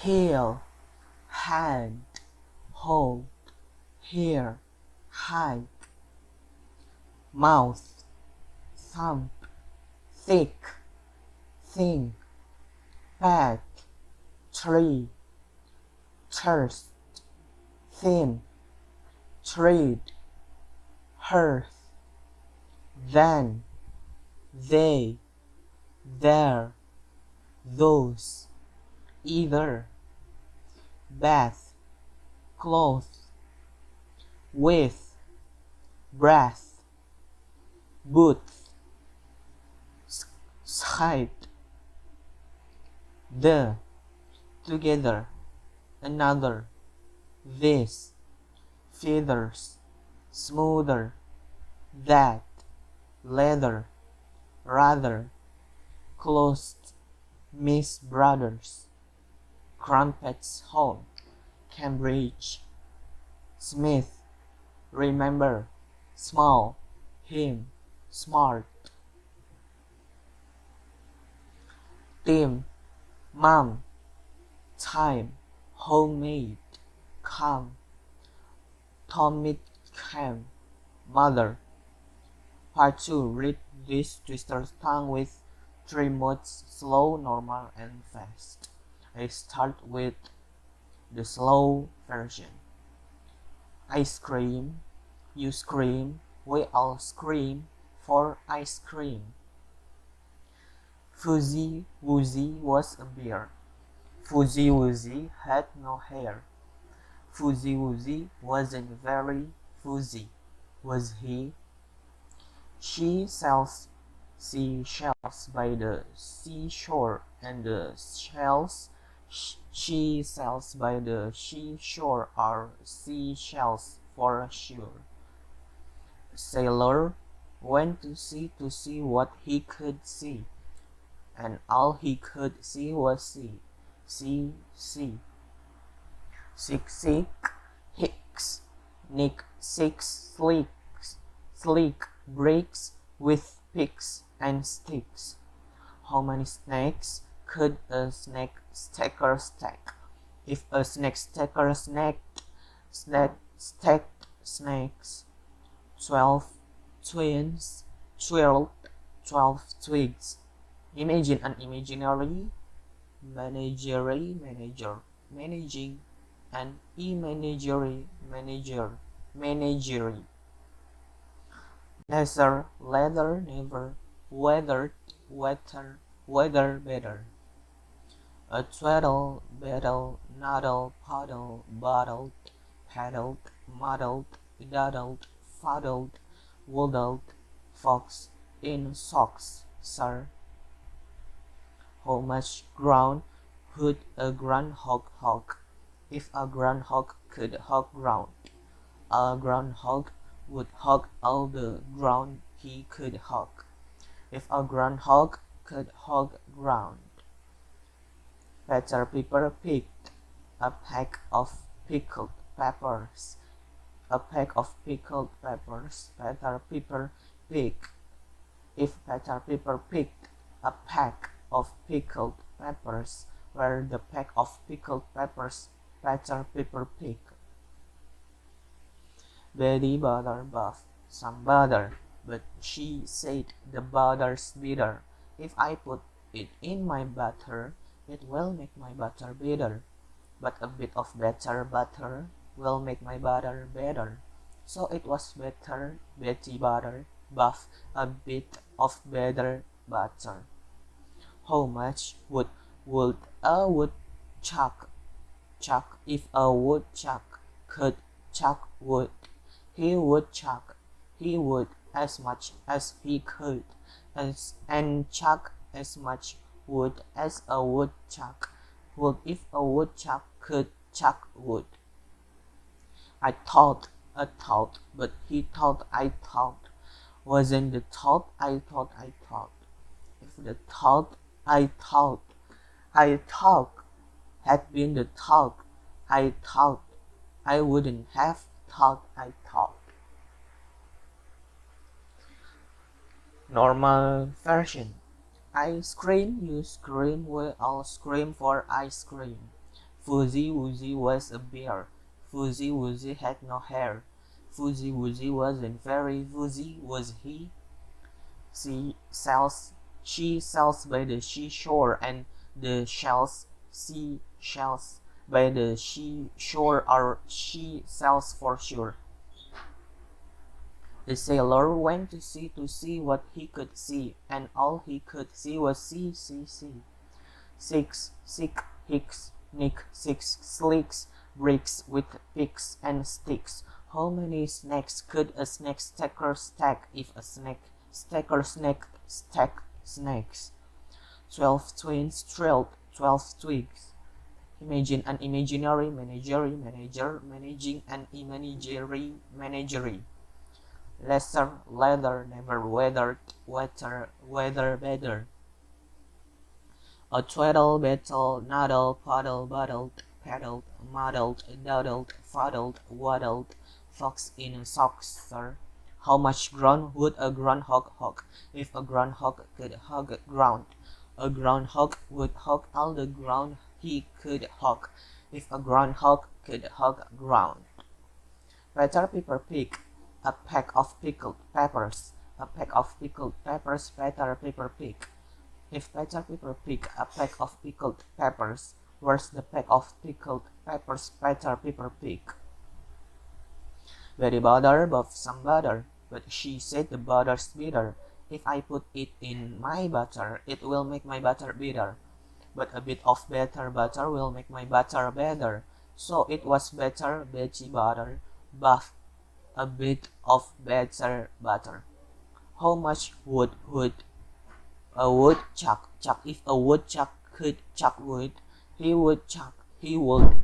heel, hand, hold, hair, height, mouth, thumb, thick, thin, back, tree, thirst, thin, trade, hearth, then, they, there, those, either, bath, cloth, with, breath, booth, side, the, together, another, this, feathers, smoother, that, leather, rather, closed, Miss Brothers, Crumpets Hall, Cambridge, Smith, remember, small, him, smart, team, mom, time, homemade, come, Tommy Cam, mother. Part 2. Read this twister's tongue with 3 modes: slow, normal, and fast. I start with the slow version. I scream, you scream, we all scream for ice cream. Fuzzy Wuzzy was a bear. Fuzzy Wuzzy had no hair. Fuzzy Wuzzy wasn't very fuzzy, was he? She sells seashells by the seashore, and the shells she sells by the seashore are seashells for sure. A sailor went to see what he could see, and all he could see was sea, sea, sea. Sick, sick, hicks, nick, six, slicks, slick, breaks with picks and sticks. How many snakes could a snake stacker stack? If a snake stacker stacked snakes, 12 twins, 12 twigs. Imagine an imaginary manager, managing an imaginary managery. Leather, never, weathered, weather better. A twaddle, battle, noddle, puddle, bottled, paddled, muddled, daddled, fuddled, waddled, fox in socks, sir. How much ground would a groundhog hog? If a groundhog could hog ground, a groundhog would hog all the ground he could hog. If a groundhog could hog ground. Peter Piper picked a pack of pickled peppers. A pack of pickled peppers. Peter Piper picked. If Peter Piper picked a pack of pickled peppers, where the pack of pickled peppers Peter Piper picked? Betty Butter buffed some butter, but she said the butter's bitter. If I put it in my butter, it will make my butter bitter. But a bit of better butter will make my butter better. So it was better Betty Butter buff a bit of better butter. How much would a woodchuck chuck if a woodchuck could chuck wood? He would chuck. He would as much as he could, and chuck as much wood as a woodchuck would if a woodchuck could chuck wood. I thought, but he thought I thought. Wasn't the thought I thought I thought? If the thought I thought had been the thought I wouldn't have thought I thought. Normal version. I scream, you scream, we all scream for ice cream. Fuzzy Wuzzy was a bear. Fuzzy Wuzzy had no hair. Fuzzy Wuzzy wasn't very fuzzy, was he? She sails by the seashore, and the seashells by the seashore are she sails for sure. The sailor went to see what he could see, and all he could see was sea. Six, sick, hicks, nick, six, slicks, bricks with picks and sticks. How many snakes could a snake stacker stack if a snake stacker stack snakes? 12 twins trailed 12 twigs. Imagine an imaginary manager managing an imaginary managery. Lesser, leather, never weathered, weather better. A twaddle, battle, noddle, puddle, buddled, paddled, muddled, dawdled, fuddled, waddled, fox in a saucer. How much ground would a groundhog hog if a groundhog could hog ground? A groundhog would hog all the ground he could hog if a groundhog could hog ground. Peter Pepper Pig, a peck of pickled peppers. A peck of pickled peppers, Peter Pepper Pig. If Peter Pepper picked a peck of pickled peppers, where's the peck of pickled peppers Peter Pepper picked? Very butter, but some butter. But she said the butter's bitter. If I put it in my butter, it will make my butter bitter. But a bit of better butter will make my butter better. So it was better, Betty butter, buff, a bit of better butter. How much would a woodchuck chuck? If a woodchuck could chuck wood, he would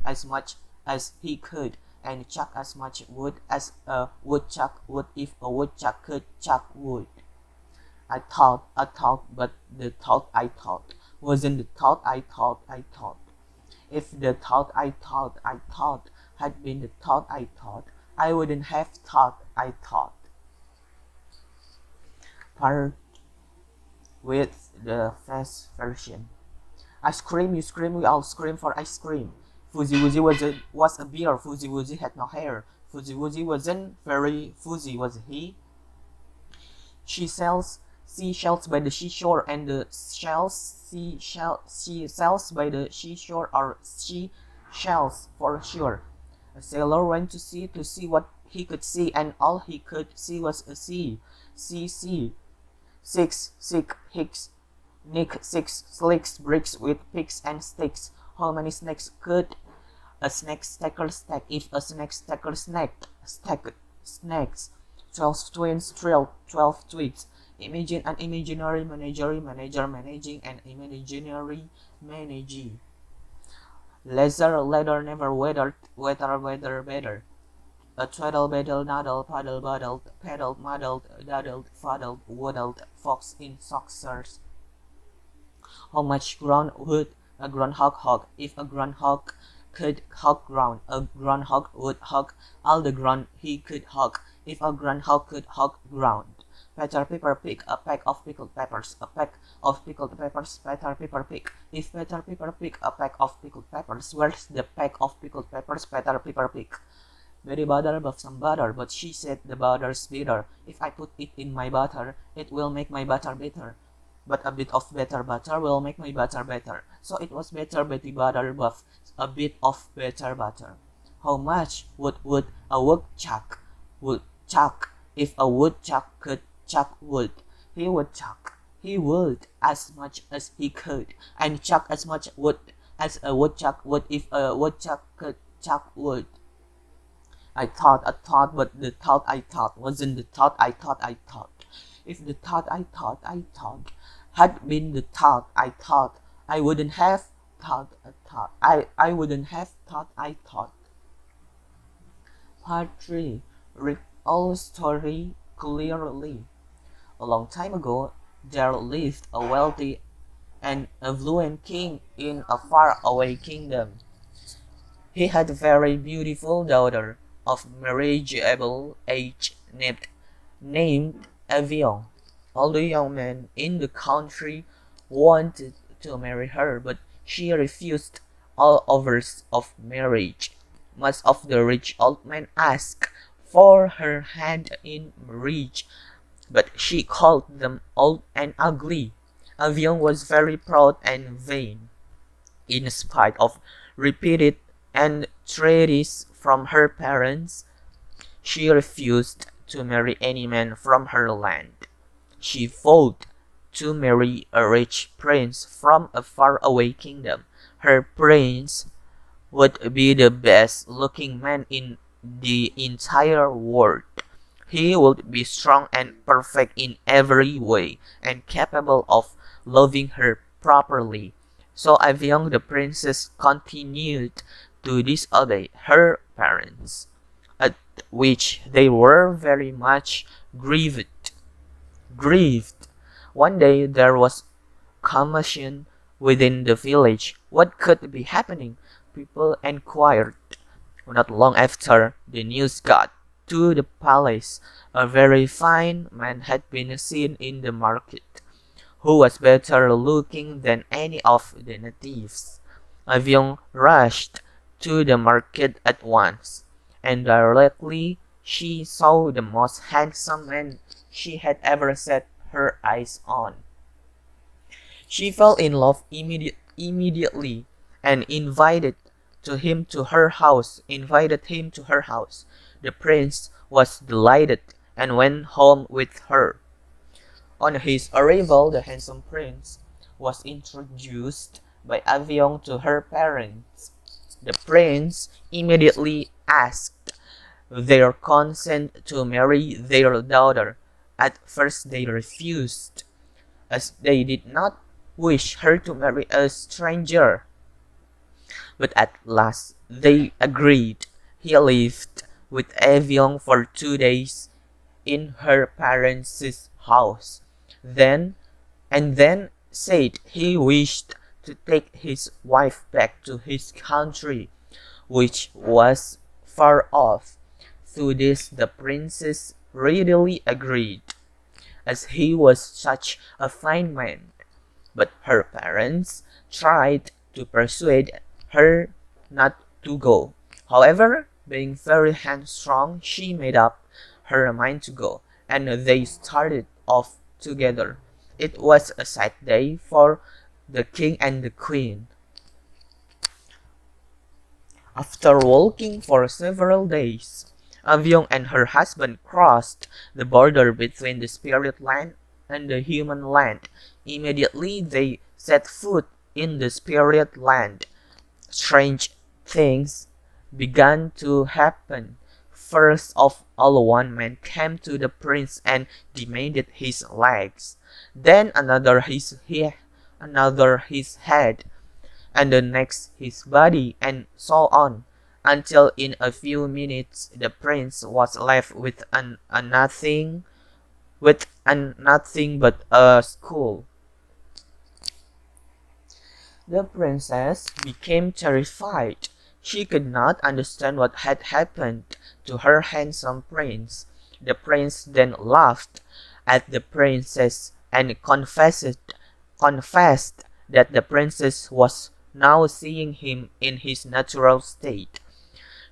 as much as he could, and chuck as much wood as a woodchuck would if a woodchuck could chuck wood. I thought, but the thought I thought wasn't the thought I thought. If the thought I thought had been the thought I thought, I wouldn't have thought I thought. Part with the fast version. I scream, you scream, we all scream for ice cream. Fuzzy Wuzzy was a bear. Fuzzy Wuzzy had no hair. Fuzzy Wuzzy wasn't very fuzzy, was he? She sells seashells by the seashore, and the seashells by the seashore are seashells for sure. A sailor went to see what he could see, and all he could see was a sea. Six, sick, hicks, nick, six, slicks, bricks with picks and sticks. How many snakes could a snake stacker stack if a snake stacker stacked snakes? 12 twins trailed 12 twigs. Imagine an imaginary manager managing an imaginary managee. Leather never weathered, weather better. A twaddle, battle, noddle, puddle, buddled, paddled, muddled, dawdled, fuddled, waddled, fox in saucers. How much ground would a groundhog hog if a groundhog could hog ground? A groundhog would hog all the ground he could hog if a groundhog could hog ground. Peter Pepper picked a peck of pickled peppers. A peck of pickled peppers, Peter Pepper picked. If Peter Pepper picked a peck of pickled peppers, where's the peck of pickled peppers Peter Pepper picked? Very butter, but some butter, but she said the butter's bitter. If I put it in my butter, it will make my butter bitter. But a bit of better butter will make my butter better. So it was better Betty butter, but a bit of better butter. How much would a woodchuck if a woodchuck could chuck wood? He would as much as he could, and chuck as much wood as a woodchuck would if a woodchuck could chuck wood. I thought, but the thought I thought wasn't the thought I thought. If the thought I thought had been the thought I thought, I wouldn't have thought a thought. I wouldn't have thought I thought. Part 3. Read all story clearly. A long time ago, there lived a wealthy and affluent king in a faraway kingdom. He had a very beautiful daughter of marriageable age named Avion. All the young men in the country wanted to marry her, but she refused all offers of marriage. Most of the rich old men asked for her hand in marriage, but she called them old and ugly. Avion was very proud and vain. In spite of repeated entreaties from her parents, she refused to marry any man from her land. She vowed to marry a rich prince from a faraway kingdom. Her prince would be the best looking man in the entire world. He would be strong and perfect in every way and capable of loving her properly. So Avion the princess continued to disobey her parents, at which they were very much grieved. One day there was commotion within the village. What could be happening? People inquired. Not long after the news got to the palace, a very fine man had been seen in the market, who was better looking than any of the natives. Avion rushed to the market at once, and directly she saw the most handsome man she had ever set her eyes on. She fell in love immediately and invited him to her house. The prince was delighted and went home with her. On his arrival, the handsome prince was introduced by Avion to her parents. The prince immediately asked their consent to marry their daughter. At first they refused, as they did not wish her to marry a stranger. But at last they agreed. He lived with Avion for 2 days in her parents' house. Then said he wished to take his wife back to his country, which was far off. To this the princess readily agreed, as he was such a fine man. But her parents tried to persuade her not to go. However, being very headstrong, she made up her mind to go, and they started off together. It was a sad day for the king and the queen. After walking for several days, Avion and her husband crossed the border between the spirit land and the human land. Immediately they set foot in the spirit land. Strange things began to happen. First of all, one man came to the prince and demanded his legs. Then another his head, and the next his body, and so on, until in a few minutes the prince was left with nothing but a skull. The princess became terrified. She could not understand what had happened to her handsome prince. The prince then laughed at the princess and confessed that the princess was now seeing him in his natural state.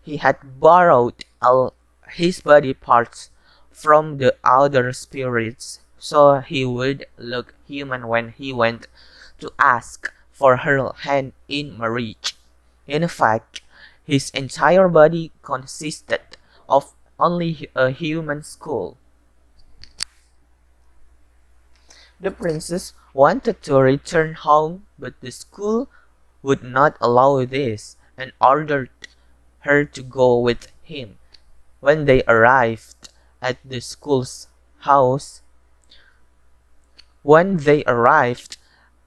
He had borrowed all his body parts from the other spirits, so he would look human when he went to ask for her hand in marriage. In fact, his entire body consisted of only a human skull. The princess wanted to return home, but the school would not allow this and ordered her to go with him. When they arrived at the school's house, when they arrived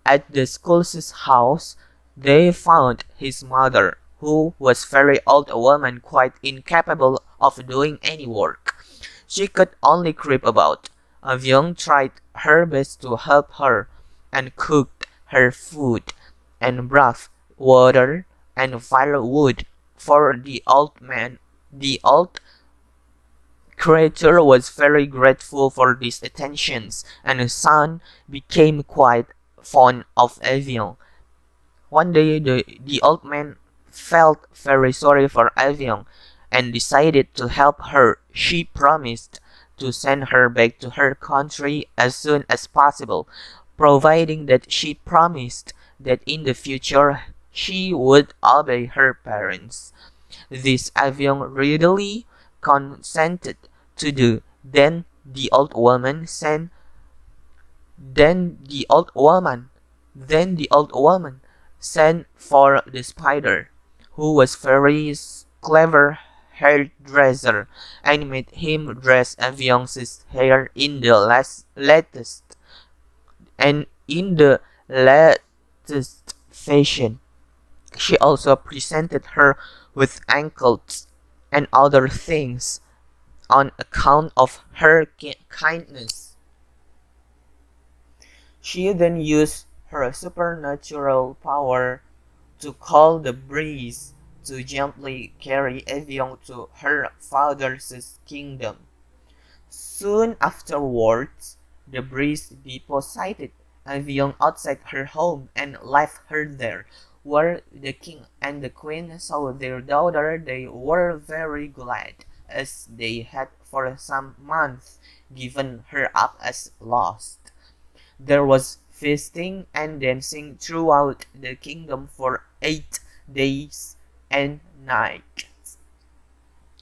at the school's house, they found his mother, who was very old, a woman quite incapable of doing any work. She could only creep about. Avion tried her best to help her, and cooked her food, and brought water and firewood for the old man. The old creature was very grateful for these attentions, and his son became quite fond of Avion. One day, the old man felt very sorry for Avion and decided to help her. She promised to send her back to her country as soon as possible, providing that she promised that in the future she would obey her parents. This Avion readily consented to do. Then the old woman then the old woman sent for the spider, who was very clever hairdresser, and made him dress Avion's hair in the latest fashion. She also presented her with ankles and other things on account of her kindness. She then used her supernatural power to call the breeze to gently carry Evian to her father's kingdom. Soon afterwards, the breeze deposited Evian outside her home and left her there. Where the king and the queen saw their daughter, they were very glad, as they had for some months given her up as lost. There was feasting and dancing throughout the kingdom for 8 days and nights.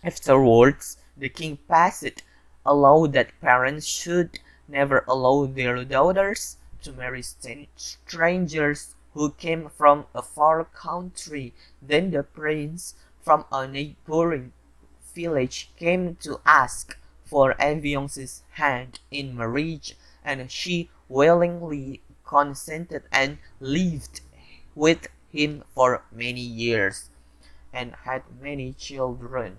Afterwards, the king passed a law that parents should never allow their daughters to marry strangers who came from a far country. Then the prince from a neighboring village came to ask for Avion's hand in marriage, and she willingly consented and lived with him for many years and had many children.